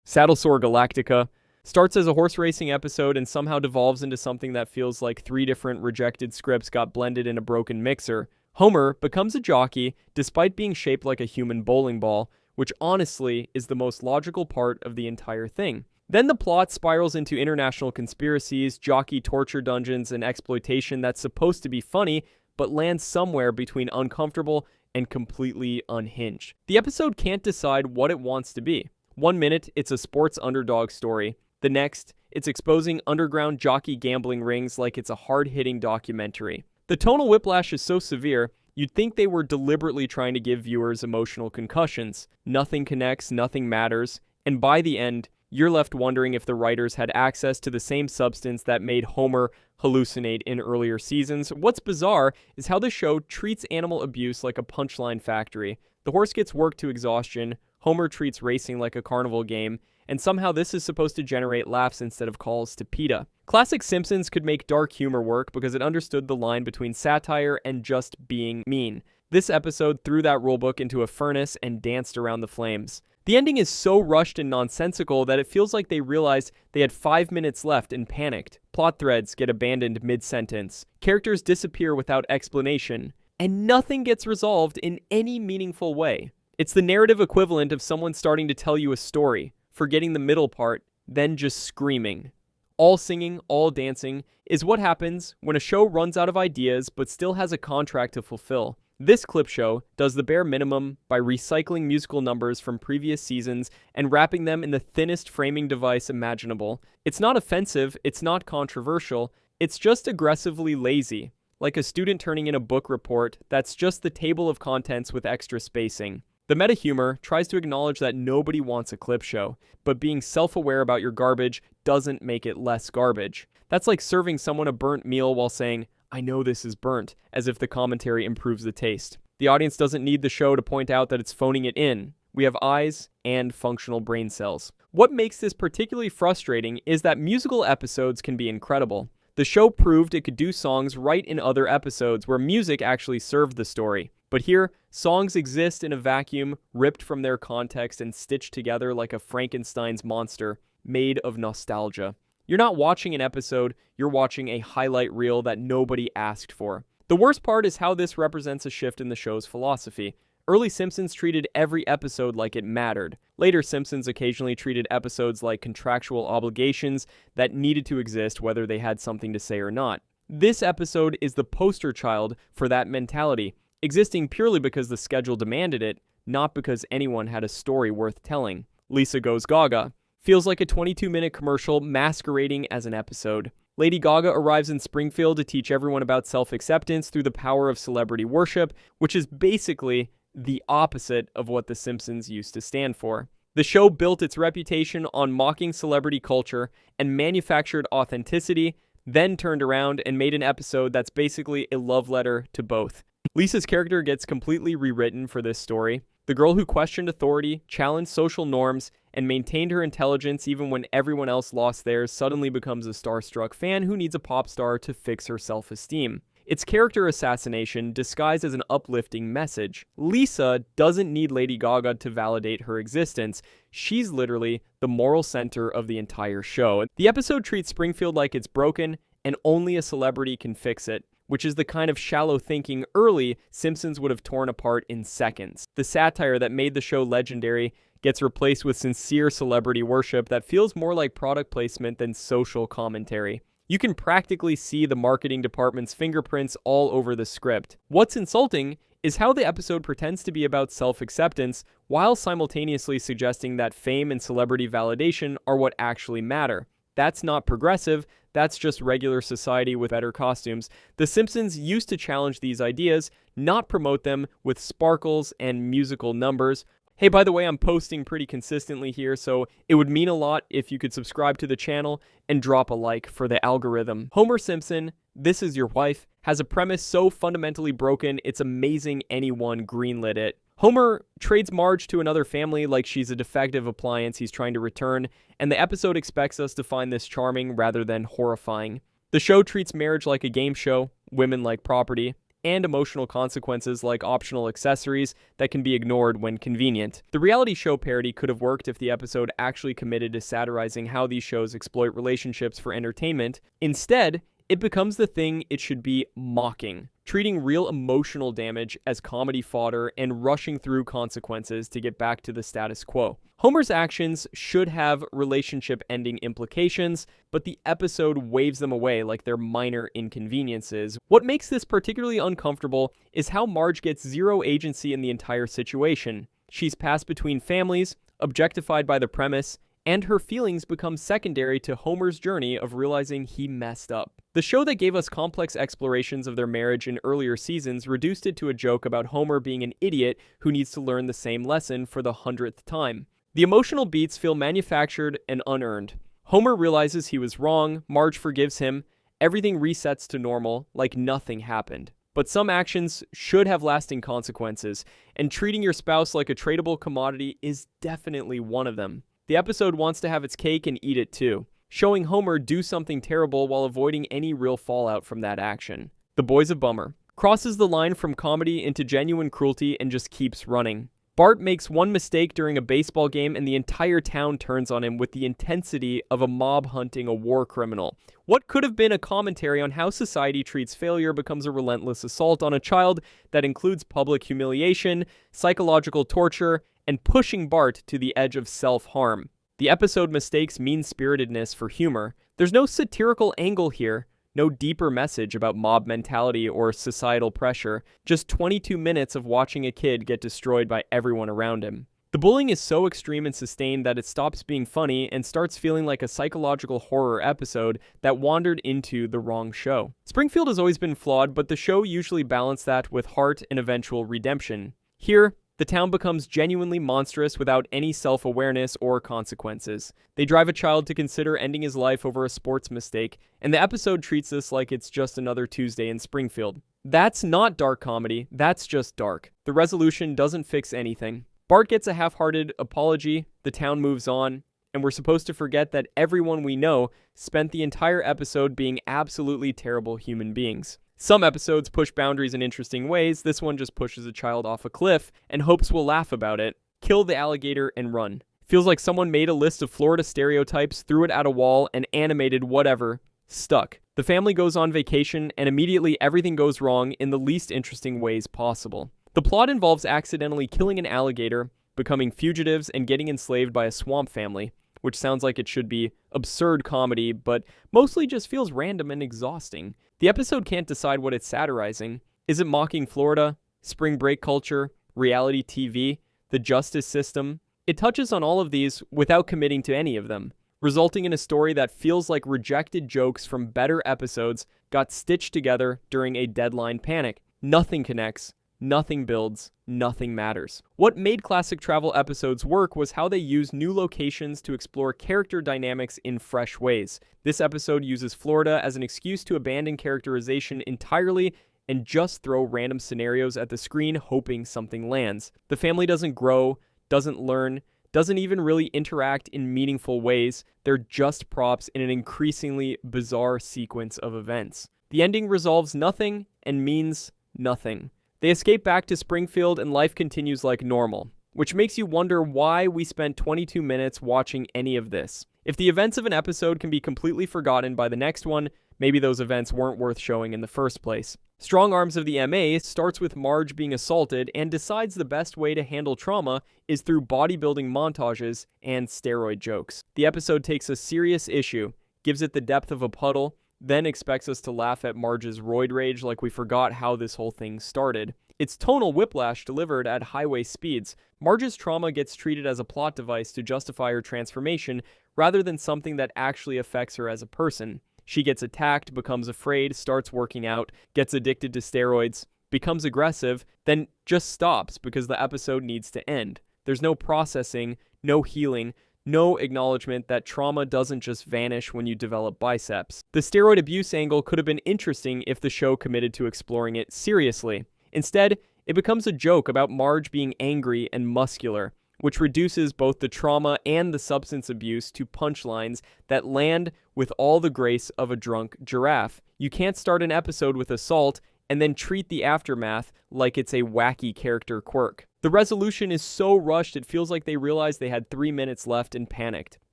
Saddlesaur Galactica starts as a horse racing episode and somehow devolves into something that feels like 3 different rejected scripts got blended in a broken mixer. Homer becomes a jockey despite being shaped like a human bowling ball, which honestly is the most logical part of the entire thing. Then the plot spirals into international conspiracies, jockey torture dungeons, and exploitation that's supposed to be funny, but lands somewhere between uncomfortable and completely unhinged. The episode can't decide what it wants to be. 1 minute, it's a sports underdog story. The next, it's exposing underground jockey gambling rings like it's a hard-hitting documentary. The tonal whiplash is so severe, you'd think they were deliberately trying to give viewers emotional concussions. Nothing connects, nothing matters, and by the end, you're left wondering if the writers had access to the same substance that made Homer hallucinate in earlier seasons. What's bizarre is how the show treats animal abuse like a punchline factory. The horse gets worked to exhaustion, Homer treats racing like a carnival game, and somehow this is supposed to generate laughs instead of calls to PETA. Classic Simpsons could make dark humor work because it understood the line between satire and just being mean. This episode threw that rulebook into a furnace and danced around the flames. The ending is so rushed and nonsensical that it feels like they realized they had 5 minutes left and panicked. Plot threads get abandoned mid-sentence. Characters disappear without explanation. And nothing gets resolved in any meaningful way. It's the narrative equivalent of someone starting to tell you a story, forgetting the middle part, then just screaming. All singing, all dancing is what happens when a show runs out of ideas but still has a contract to fulfill. This clip show does the bare minimum by recycling musical numbers from previous seasons and wrapping them in the thinnest framing device imaginable. It's not offensive, it's not controversial, it's just aggressively lazy, like a student turning in a book report that's just the table of contents with extra spacing. The meta-humor tries to acknowledge that nobody wants a clip show, but being self-aware about your garbage doesn't make it less garbage. That's like serving someone a burnt meal while saying, "I know this is burnt," as if the commentary improves the taste. The audience doesn't need the show to point out that it's phoning it in. We have eyes and functional brain cells. What makes this particularly frustrating is that musical episodes can be incredible. The show proved it could do songs right in other episodes where music actually served the story. But here, songs exist in a vacuum, ripped from their context and stitched together like a Frankenstein's monster, made of nostalgia. You're not watching an episode, you're watching a highlight reel that nobody asked for. The worst part is how this represents a shift in the show's philosophy. Early Simpsons treated every episode like it mattered. Later Simpsons occasionally treated episodes like contractual obligations that needed to exist whether they had something to say or not. This episode is the poster child for that mentality, existing purely because the schedule demanded it, not because anyone had a story worth telling. Lisa Goes Gaga feels like a 22-minute commercial masquerading as an episode. Lady Gaga arrives in Springfield to teach everyone about self-acceptance through the power of celebrity worship, which is basically the opposite of what The Simpsons used to stand for. The show built its reputation on mocking celebrity culture and manufactured authenticity, then turned around and made an episode that's basically a love letter to both. Lisa's character gets completely rewritten for this story. The girl who questioned authority, challenged social norms, and maintained her intelligence even when everyone else lost theirs suddenly becomes a starstruck fan who needs a pop star to fix her self-esteem. It's character assassination disguised as an uplifting message. Lisa doesn't need Lady Gaga to validate her existence. She's literally the moral center of the entire show. The episode treats Springfield like it's broken, and only a celebrity can fix it, which is the kind of shallow thinking early Simpsons would have torn apart in seconds. The satire that made the show legendary gets replaced with sincere celebrity worship that feels more like product placement than social commentary. You can practically see the marketing department's fingerprints all over the script. What's insulting is how the episode pretends to be about self-acceptance while simultaneously suggesting that fame and celebrity validation are what actually matter. That's not progressive, that's just regular society with better costumes. The Simpsons used to challenge these ideas, not promote them with sparkles and musical numbers. Hey, by the way, I'm posting pretty consistently here, so it would mean a lot if you could subscribe to the channel and drop a like for the algorithm. Homer Simpson, This Is Your Wife, has a premise so fundamentally broken, it's amazing anyone greenlit it. Homer trades Marge to another family like she's a defective appliance he's trying to return, and the episode expects us to find this charming rather than horrifying. The show treats marriage like a game show, women like property, and emotional consequences like optional accessories that can be ignored when convenient. The reality show parody could have worked if the episode actually committed to satirizing how these shows exploit relationships for entertainment. Instead, it becomes the thing it should be mocking, treating real emotional damage as comedy fodder and rushing through consequences to get back to the status quo. Homer's actions should have relationship-ending implications, but the episode waves them away like they're minor inconveniences. What makes this particularly uncomfortable is how Marge gets zero agency in the entire situation. She's passed between families, objectified by the premise, and her feelings become secondary to Homer's journey of realizing he messed up. The show that gave us complex explorations of their marriage in earlier seasons reduced it to a joke about Homer being an idiot who needs to learn the same lesson for the 100th time. The emotional beats feel manufactured and unearned. Homer realizes he was wrong, Marge forgives him, everything resets to normal, like nothing happened. But some actions should have lasting consequences, and treating your spouse like a tradable commodity is definitely one of them. The episode wants to have its cake and eat it too, showing Homer do something terrible while avoiding any real fallout from that action. The Boy's a bummer. Crosses the line from comedy into genuine cruelty and just keeps running. Bart makes one mistake during a baseball game and the entire town turns on him with the intensity of a mob hunting a war criminal. What could have been a commentary on how society treats failure becomes a relentless assault on a child that includes public humiliation, psychological torture, and pushing Bart to the edge of self-harm. The episode mistakes mean-spiritedness for humor. There's no satirical angle here, no deeper message about mob mentality or societal pressure, just 22 minutes of watching a kid get destroyed by everyone around him. The bullying is so extreme and sustained that it stops being funny and starts feeling like a psychological horror episode that wandered into the wrong show. Springfield has always been flawed, but the show usually balanced that with heart and eventual redemption. Here, the town becomes genuinely monstrous without any self-awareness or consequences. They drive a child to consider ending his life over a sports mistake, and the episode treats this like it's just another Tuesday in Springfield. That's not dark comedy, that's just dark. The resolution doesn't fix anything. Bart gets a half-hearted apology, the town moves on, and we're supposed to forget that everyone we know spent the entire episode being absolutely terrible human beings. Some episodes push boundaries in interesting ways. This one just pushes a child off a cliff and hopes we'll laugh about it. Kill the alligator and run. Feels like someone made a list of Florida stereotypes, threw it at a wall, and animated whatever. Stuck. The family goes on vacation, and immediately everything goes wrong in the least interesting ways possible. The plot involves accidentally killing an alligator, becoming fugitives, and getting enslaved by a swamp family, which sounds like it should be absurd comedy, but mostly just feels random and exhausting. The episode can't decide what it's satirizing. Is it mocking Florida, spring break culture, reality TV, the justice system? It touches on all of these without committing to any of them, resulting in a story that feels like rejected jokes from better episodes got stitched together during a deadline panic. Nothing connects. Nothing builds, nothing matters. What made classic travel episodes work was how they used new locations to explore character dynamics in fresh ways. This episode uses Florida as an excuse to abandon characterization entirely and just throw random scenarios at the screen hoping something lands. The family doesn't grow, doesn't learn, doesn't even really interact in meaningful ways. They're just props in an increasingly bizarre sequence of events. The ending resolves nothing and means nothing. They escape back to Springfield and life continues like normal, which makes you wonder why we spent 22 minutes watching any of this. If the events of an episode can be completely forgotten by the next one, maybe those events weren't worth showing in the first place. Strong Arms of the MA starts with Marge being assaulted and decides the best way to handle trauma is through bodybuilding montages and steroid jokes. The episode takes a serious issue, gives it the depth of a puddle, then expects us to laugh at Marge's roid rage like we forgot how this whole thing started. It's tonal whiplash delivered at highway speeds. Marge's trauma gets treated as a plot device to justify her transformation rather than something that actually affects her as a person. She gets attacked, becomes afraid, starts working out, gets addicted to steroids, becomes aggressive, then just stops because the episode needs to end. There's no processing, no healing, no acknowledgement that trauma doesn't just vanish when you develop biceps. The steroid abuse angle could have been interesting if the show committed to exploring it seriously. Instead, it becomes a joke about Marge being angry and muscular, which reduces both the trauma and the substance abuse to punchlines that land with all the grace of a drunk giraffe. You can't start an episode with assault and then treat the aftermath like it's a wacky character quirk. The resolution is so rushed it feels like they realized they had 3 minutes left and panicked.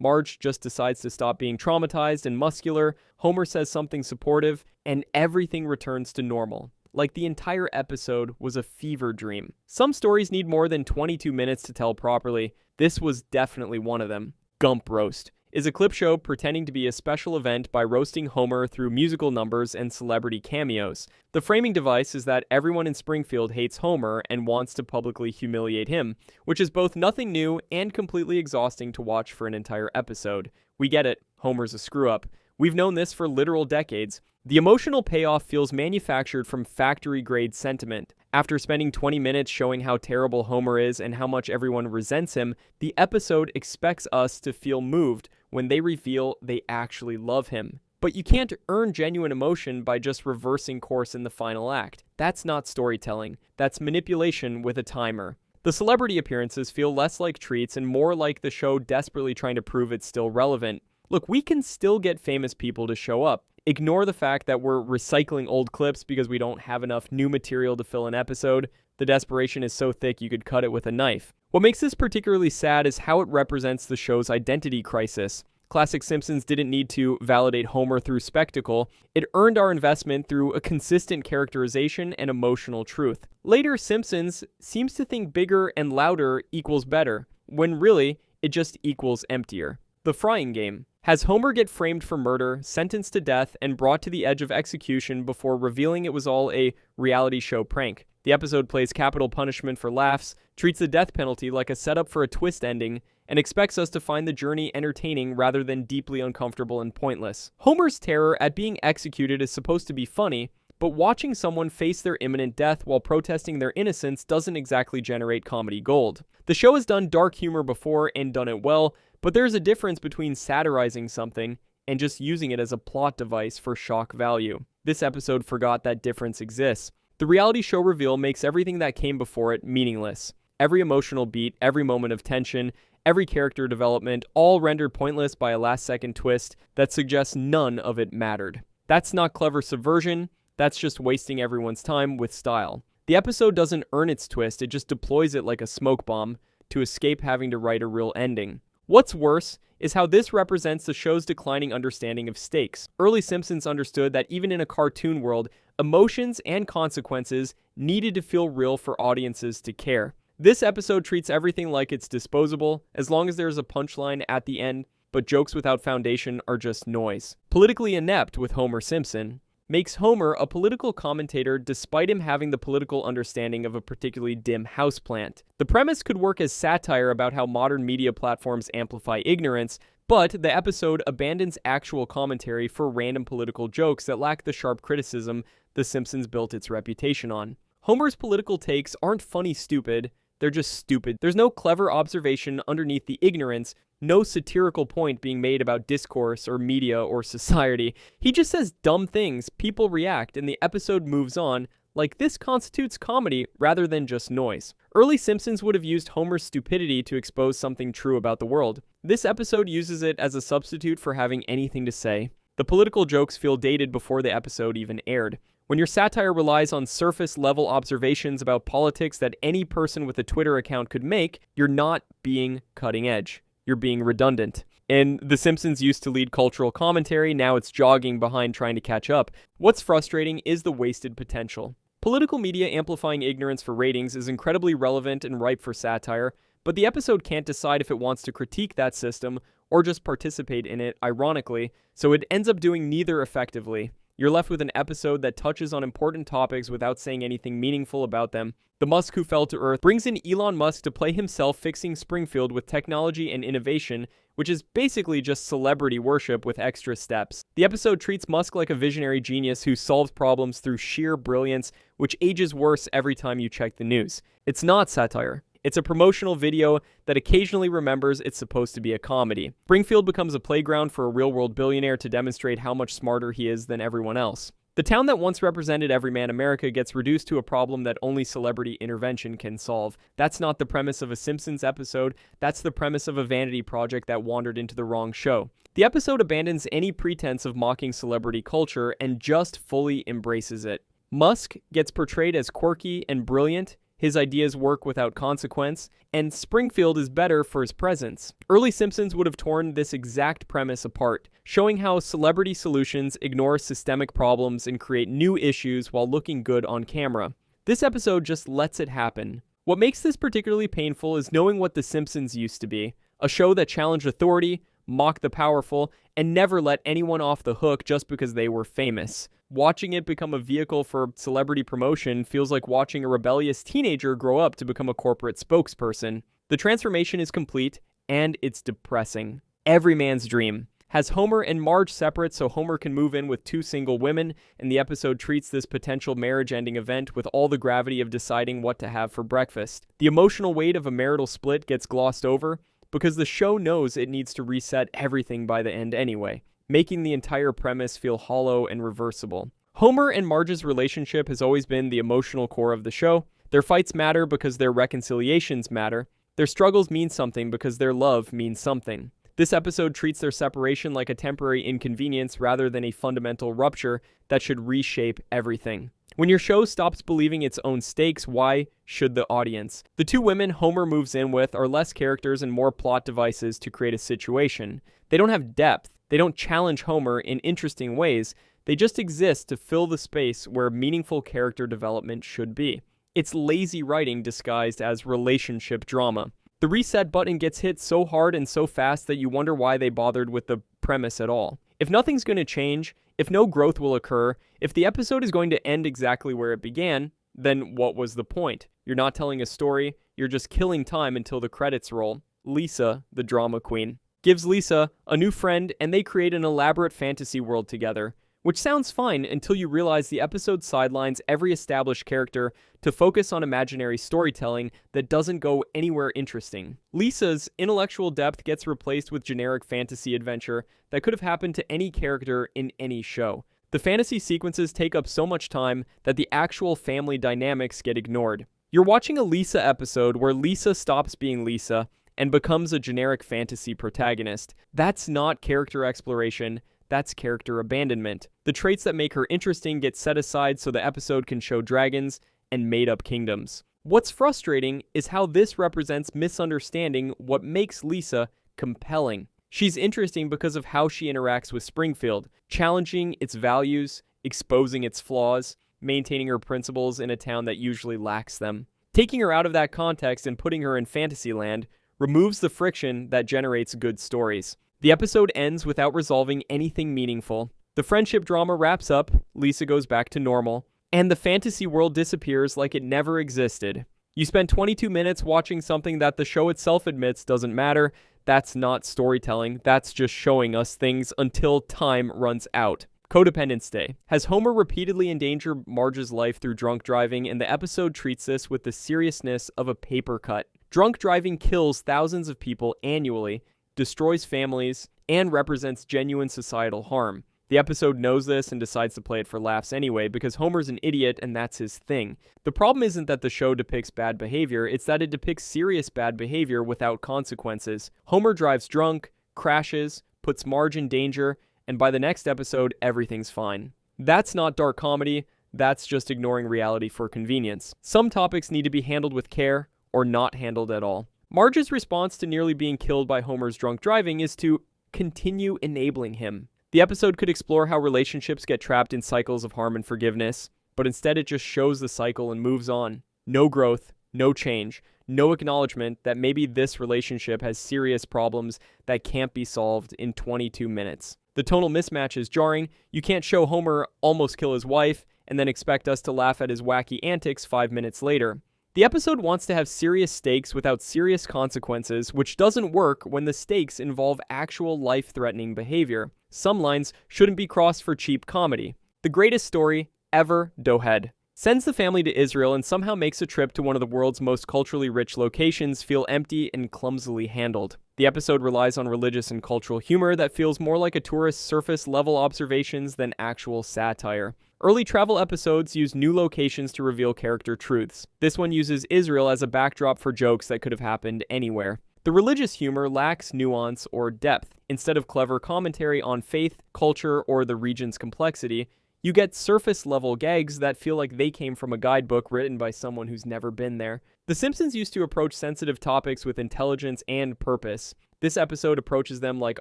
Marge just decides to stop being traumatized and muscular, Homer says something supportive, and everything returns to normal. Like the entire episode was a fever dream. Some stories need more than 22 minutes to tell properly. This was definitely one of them. Gump Roast is a clip show pretending to be a special event by roasting Homer through musical numbers and celebrity cameos. The framing device is that everyone in Springfield hates Homer and wants to publicly humiliate him, which is both nothing new and completely exhausting to watch for an entire episode. We get it, Homer's a screw-up. We've known this for literal decades. The emotional payoff feels manufactured from factory-grade sentiment. After spending 20 minutes showing how terrible Homer is and how much everyone resents him, the episode expects us to feel moved when they reveal they actually love him. But you can't earn genuine emotion by just reversing course in the final act. That's not storytelling. That's manipulation with a timer. The celebrity appearances feel less like treats and more like the show desperately trying to prove it's still relevant. Look, we can still get famous people to show up. Ignore the fact that we're recycling old clips because we don't have enough new material to fill an episode. The desperation is so thick you could cut it with a knife. What makes this particularly sad is how it represents the show's identity crisis. Classic Simpsons didn't need to validate Homer through spectacle. It earned our investment through a consistent characterization and emotional truth. Later, Simpsons seems to think bigger and louder equals better, when really, it just equals emptier. The Frying Game has Homer get framed for murder, sentenced to death, and brought to the edge of execution before revealing it was all a reality show prank. The episode plays capital punishment for laughs, treats the death penalty like a setup for a twist ending, and expects us to find the journey entertaining rather than deeply uncomfortable and pointless. Homer's terror at being executed is supposed to be funny, but watching someone face their imminent death while protesting their innocence doesn't exactly generate comedy gold. The show has done dark humor before and done it well, but there's a difference between satirizing something and just using it as a plot device for shock value. This episode forgot that difference exists. The reality show reveal makes everything that came before it meaningless. Every emotional beat, every moment of tension, every character development, all rendered pointless by a last-second twist that suggests none of it mattered. That's not clever subversion, that's just wasting everyone's time with style. The episode doesn't earn its twist, it just deploys it like a smoke bomb to escape having to write a real ending. What's worse is how this represents the show's declining understanding of stakes. Early Simpsons understood that even in a cartoon world, emotions and consequences needed to feel real for audiences to care. This episode treats everything like it's disposable, as long as there's a punchline at the end, but jokes without foundation are just noise. Politically inept with Homer Simpson makes Homer a political commentator despite him having the political understanding of a particularly dim houseplant. The premise could work as satire about how modern media platforms amplify ignorance, but the episode abandons actual commentary for random political jokes that lack the sharp criticism The Simpsons built its reputation on. Homer's political takes aren't funny stupid, they're just stupid. There's no clever observation underneath the ignorance, no satirical point being made about discourse or media or society. He just says dumb things, people react, and the episode moves on, like this constitutes comedy rather than just noise. Early Simpsons would have used Homer's stupidity to expose something true about the world. This episode uses it as a substitute for having anything to say. The political jokes feel dated before the episode even aired. When your satire relies on surface-level observations about politics that any person with a Twitter account could make, you're not being cutting edge. You're being redundant. And The Simpsons used to lead cultural commentary, now it's jogging behind trying to catch up. What's frustrating is the wasted potential. Political media amplifying ignorance for ratings is incredibly relevant and ripe for satire, but the episode can't decide if it wants to critique that system or just participate in it, ironically, so it ends up doing neither effectively. You're left with an episode that touches on important topics without saying anything meaningful about them. The Musk who fell to Earth brings in Elon Musk to play himself fixing Springfield with technology and innovation, which is basically just celebrity worship with extra steps. The episode treats Musk like a visionary genius who solves problems through sheer brilliance, which ages worse every time you check the news. It's not satire. It's a promotional video that occasionally remembers it's supposed to be a comedy. Springfield becomes a playground for a real-world billionaire to demonstrate how much smarter he is than everyone else. The town that once represented everyman America gets reduced to a problem that only celebrity intervention can solve. That's not the premise of a Simpsons episode, that's the premise of a vanity project that wandered into the wrong show. The episode abandons any pretense of mocking celebrity culture and just fully embraces it. Musk gets portrayed as quirky and brilliant, his ideas work without consequence, and Springfield is better for his presence. Early Simpsons would have torn this exact premise apart, showing how celebrity solutions ignore systemic problems and create new issues while looking good on camera. This episode just lets it happen. What makes this particularly painful is knowing what The Simpsons used to be, a show that challenged authority, mocked the powerful, and never let anyone off the hook just because they were famous. Watching it become a vehicle for celebrity promotion feels like watching a rebellious teenager grow up to become a corporate spokesperson. The transformation is complete, and it's depressing. Every man's dream. Has Homer and Marge separate so Homer can move in with two single women, and the episode treats this potential marriage-ending event with all the gravity of deciding what to have for breakfast. The emotional weight of a marital split gets glossed over, because the show knows it needs to reset everything by the end anyway, making the entire premise feel hollow and reversible. Homer and Marge's relationship has always been the emotional core of the show. Their fights matter because their reconciliations matter. Their struggles mean something because their love means something. This episode treats their separation like a temporary inconvenience rather than a fundamental rupture that should reshape everything. When your show stops believing its own stakes, why should the audience? The two women Homer moves in with are less characters and more plot devices to create a situation. They don't have depth. They don't challenge Homer in interesting ways. They just exist to fill the space where meaningful character development should be. It's lazy writing disguised as relationship drama. The reset button gets hit so hard and so fast that you wonder why they bothered with the premise at all. If nothing's going to change, if no growth will occur, if the episode is going to end exactly where it began, then what was the point? You're not telling a story, you're just killing time until the credits roll. Lisa, the drama queen, gives Lisa a new friend and they create an elaborate fantasy world together, which sounds fine until you realize the episode sidelines every established character to focus on imaginary storytelling that doesn't go anywhere interesting. Lisa's intellectual depth gets replaced with generic fantasy adventure that could have happened to any character in any show. The fantasy sequences take up so much time that the actual family dynamics get ignored. You're watching a Lisa episode where Lisa stops being Lisa and becomes a generic fantasy protagonist. That's not character exploration. That's character abandonment. The traits that make her interesting get set aside so the episode can show dragons and made-up kingdoms. What's frustrating is how this represents misunderstanding what makes Lisa compelling. She's interesting because of how she interacts with Springfield, challenging its values, exposing its flaws, maintaining her principles in a town that usually lacks them. Taking her out of that context and putting her in Fantasyland removes the friction that generates good stories. The episode ends without resolving anything meaningful. The friendship drama wraps up, Lisa goes back to normal, and the fantasy world disappears like it never existed. You spend 22 minutes watching something that the show itself admits doesn't matter. That's not storytelling, that's just showing us things until time runs out. Codependence Day. Has Homer repeatedly endangered Marge's life through drunk driving, and the episode treats this with the seriousness of a paper cut. Drunk driving kills thousands of people annually, destroys families, and represents genuine societal harm. The episode knows this and decides to play it for laughs anyway because Homer's an idiot and that's his thing. The problem isn't that the show depicts bad behavior, it's that it depicts serious bad behavior without consequences. Homer drives drunk, crashes, puts Marge in danger, and by the next episode, everything's fine. That's not dark comedy, that's just ignoring reality for convenience. Some topics need to be handled with care or not handled at all. Marge's response to nearly being killed by Homer's drunk driving is to continue enabling him. The episode could explore how relationships get trapped in cycles of harm and forgiveness, but instead it just shows the cycle and moves on. No growth, no change, no acknowledgement that maybe this relationship has serious problems that can't be solved in 22 minutes. The tonal mismatch is jarring. You can't show Homer almost kill his wife and then expect us to laugh at his wacky antics 5 minutes later. The episode wants to have serious stakes without serious consequences, which doesn't work when the stakes involve actual life-threatening behavior. Some lines shouldn't be crossed for cheap comedy. The greatest story ever, Dohed, sends the family to Israel and somehow makes a trip to one of the world's most culturally rich locations feel empty and clumsily handled. The episode relies on religious and cultural humor that feels more like a tourist's surface-level observations than actual satire. Early travel episodes use new locations to reveal character truths. This one uses Israel as a backdrop for jokes that could have happened anywhere. The religious humor lacks nuance or depth. Instead of clever commentary on faith, culture, or the region's complexity, You get surface-level gags that feel like they came from a guidebook written by someone who's never been there. The Simpsons used to approach sensitive topics with intelligence and purpose. This episode approaches them like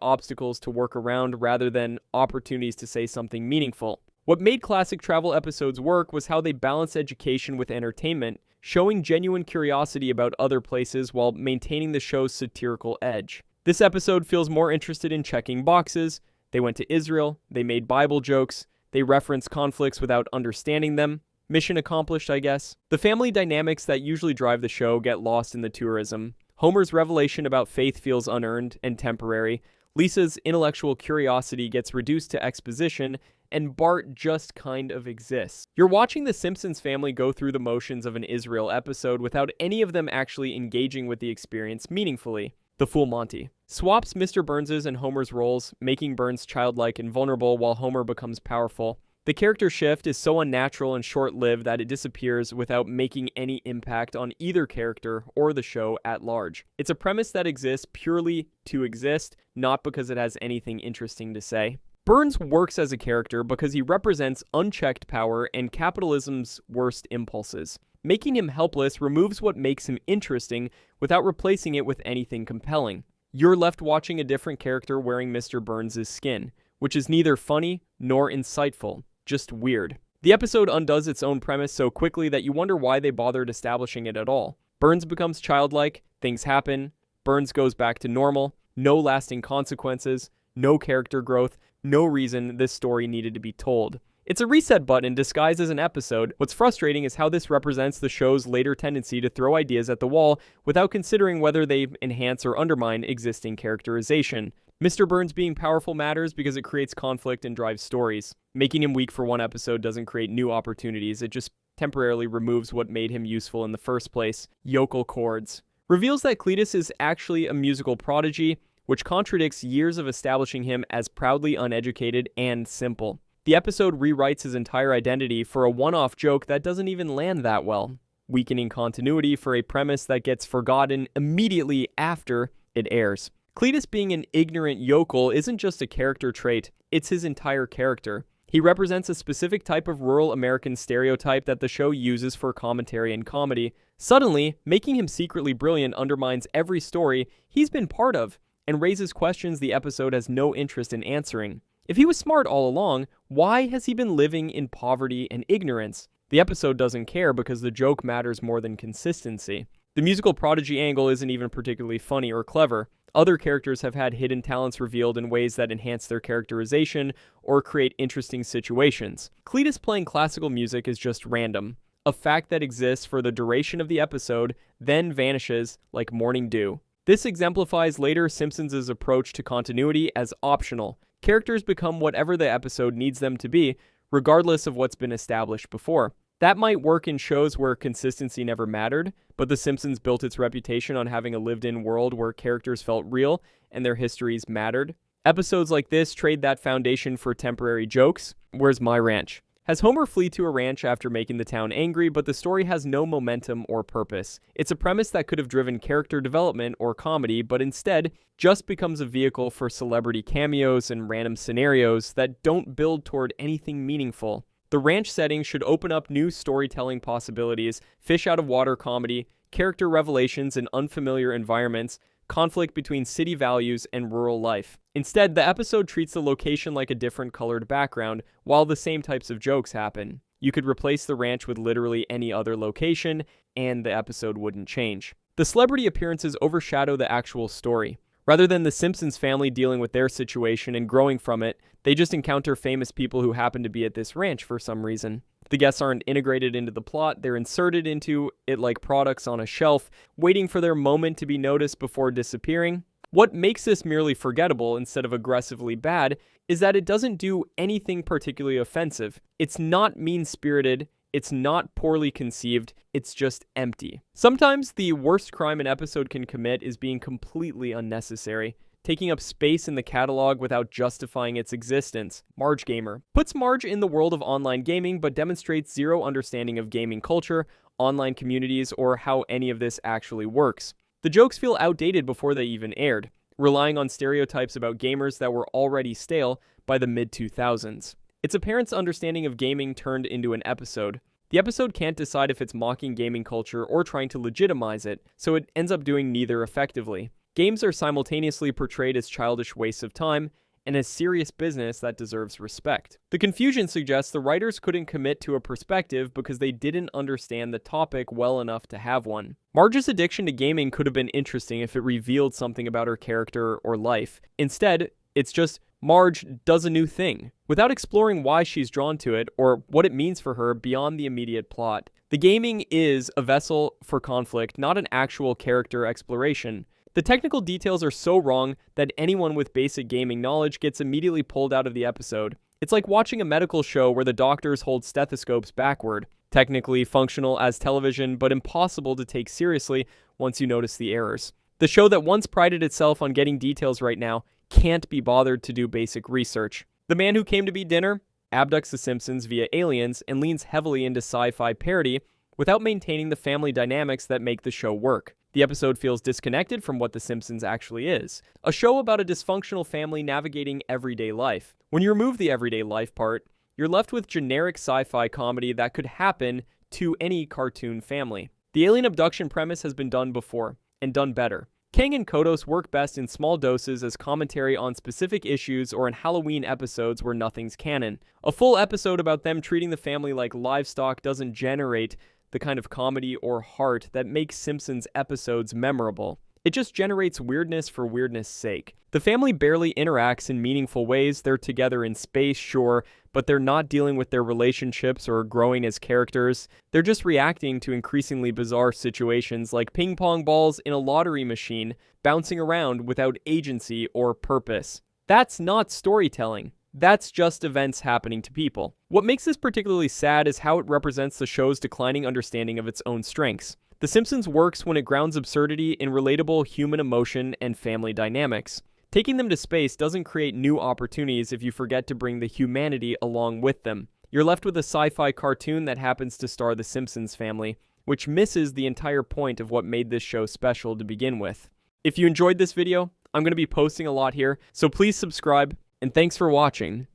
obstacles to work around rather than opportunities to say something meaningful. What made classic travel episodes work was how they balanced education with entertainment, showing genuine curiosity about other places while maintaining the show's satirical edge. This episode feels more interested in checking boxes. They went to Israel, they made Bible jokes, they referenced conflicts without understanding them. Mission accomplished, I guess. The family dynamics that usually drive the show get lost in the tourism. Homer's revelation about faith feels unearned and temporary. Lisa's intellectual curiosity gets reduced to exposition, and Bart just kind of exists. You're watching the Simpsons family go through the motions of an Israel episode without any of them actually engaging with the experience meaningfully. The Full Monty swaps Mr. Burns's and Homer's roles, making Burns childlike and vulnerable while Homer becomes powerful. The character shift is so unnatural and short-lived that it disappears without making any impact on either character or the show at large. It's a premise that exists purely to exist, not because it has anything interesting to say. Burns works as a character because he represents unchecked power and capitalism's worst impulses. Making him helpless removes what makes him interesting without replacing it with anything compelling. You're left watching a different character wearing Mr. Burns' skin, which is neither funny nor insightful, just weird. The episode undoes its own premise so quickly that you wonder why they bothered establishing it at all. Burns becomes childlike, things happen, Burns goes back to normal, no lasting consequences, no character growth, no reason this story needed to be told. It's a reset button disguised as an episode. What's frustrating is how this represents the show's later tendency to throw ideas at the wall without considering whether they enhance or undermine existing characterization. Mr. Burns being powerful matters because it creates conflict and drives stories. Making him weak for one episode doesn't create new opportunities, it just temporarily removes what made him useful in the first place. Yokel chords. Reveals that Cletus is actually a musical prodigy, which contradicts years of establishing him as proudly uneducated and simple. The episode rewrites his entire identity for a one-off joke that doesn't even land that well, weakening continuity for a premise that gets forgotten immediately after it airs. Cletus being an ignorant yokel isn't just a character trait, it's his entire character. He represents a specific type of rural American stereotype that the show uses for commentary and comedy. Suddenly, making him secretly brilliant undermines every story he's been part of, and raises questions the episode has no interest in answering. If he was smart all along, why has he been living in poverty and ignorance? The episode doesn't care because the joke matters more than consistency. The musical prodigy angle isn't even particularly funny or clever. Other characters have had hidden talents revealed in ways that enhance their characterization or create interesting situations. Cletus playing classical music is just random, a fact that exists for the duration of the episode, then vanishes like morning dew. This exemplifies later Simpsons' approach to continuity as optional. Characters become whatever the episode needs them to be, regardless of what's been established before. That might work in shows where consistency never mattered, but The Simpsons built its reputation on having a lived-in world where characters felt real and their histories mattered. Episodes like this trade that foundation for temporary jokes. Where's My Ranch? Has Homer flee to a ranch after making the town angry, but the story has no momentum or purpose. It's a premise that could have driven character development or comedy, but instead just becomes a vehicle for celebrity cameos and random scenarios that don't build toward anything meaningful. The ranch setting should open up new storytelling possibilities, fish out of water comedy, character revelations in unfamiliar environments, conflict between city values and rural life. Instead, the episode treats the location like a different colored background, while the same types of jokes happen. You could replace the ranch with literally any other location, and the episode wouldn't change. The celebrity appearances overshadow the actual story. Rather than the Simpsons family dealing with their situation and growing from it, they just encounter famous people who happen to be at this ranch for some reason. The guests aren't integrated into the plot, they're inserted into it like products on a shelf, waiting for their moment to be noticed before disappearing. What makes this merely forgettable instead of aggressively bad is that it doesn't do anything particularly offensive. It's not mean-spirited, it's not poorly conceived, it's just empty. Sometimes the worst crime an episode can commit is being completely unnecessary, taking up space in the catalog without justifying its existence. Marge Gamer puts Marge in the world of online gaming but demonstrates zero understanding of gaming culture, online communities, or how any of this actually works. The jokes feel outdated before they even aired, relying on stereotypes about gamers that were already stale by the mid-2000s. It's a parent's understanding of gaming turned into an episode. The episode can't decide if it's mocking gaming culture or trying to legitimize it, so it ends up doing neither effectively. Games are simultaneously portrayed as childish wastes of time and as serious business that deserves respect. The confusion suggests the writers couldn't commit to a perspective because they didn't understand the topic well enough to have one. Marge's addiction to gaming could have been interesting if it revealed something about her character or life. Instead, it's just Marge does a new thing, without exploring why she's drawn to it or what it means for her beyond the immediate plot. The gaming is a vessel for conflict, not an actual character exploration. The technical details are so wrong that anyone with basic gaming knowledge gets immediately pulled out of the episode. It's like watching a medical show where the doctors hold stethoscopes backward. Technically functional as television, but impossible to take seriously once you notice the errors. The show that once prided itself on getting details right now can't be bothered to do basic research. The Man Who Came to Be Dinner abducts the Simpsons via aliens and leans heavily into sci-fi parody without maintaining the family dynamics that make the show work. The episode feels disconnected from what The Simpsons actually is, a show about a dysfunctional family navigating everyday life. When you remove the everyday life part, you're left with generic sci-fi comedy that could happen to any cartoon family. The alien abduction premise has been done before, and done better. Kang and Kodos work best in small doses as commentary on specific issues or in Halloween episodes where nothing's canon. A full episode about them treating the family like livestock doesn't generate the kind of comedy or heart that makes Simpsons episodes memorable. It just generates weirdness for weirdness' sake. The family barely interacts in meaningful ways. They're together in space, sure, but they're not dealing with their relationships or growing as characters. They're just reacting to increasingly bizarre situations like ping pong balls in a lottery machine bouncing around without agency or purpose. That's not storytelling. That's just events happening to people. What makes this particularly sad is how it represents the show's declining understanding of its own strengths. The Simpsons works when it grounds absurdity in relatable human emotion and family dynamics. Taking them to space doesn't create new opportunities if you forget to bring the humanity along with them. You're left with a sci-fi cartoon that happens to star the Simpsons family, which misses the entire point of what made this show special to begin with. If you enjoyed this video, I'm going to be posting a lot here, so please subscribe, and thanks for watching.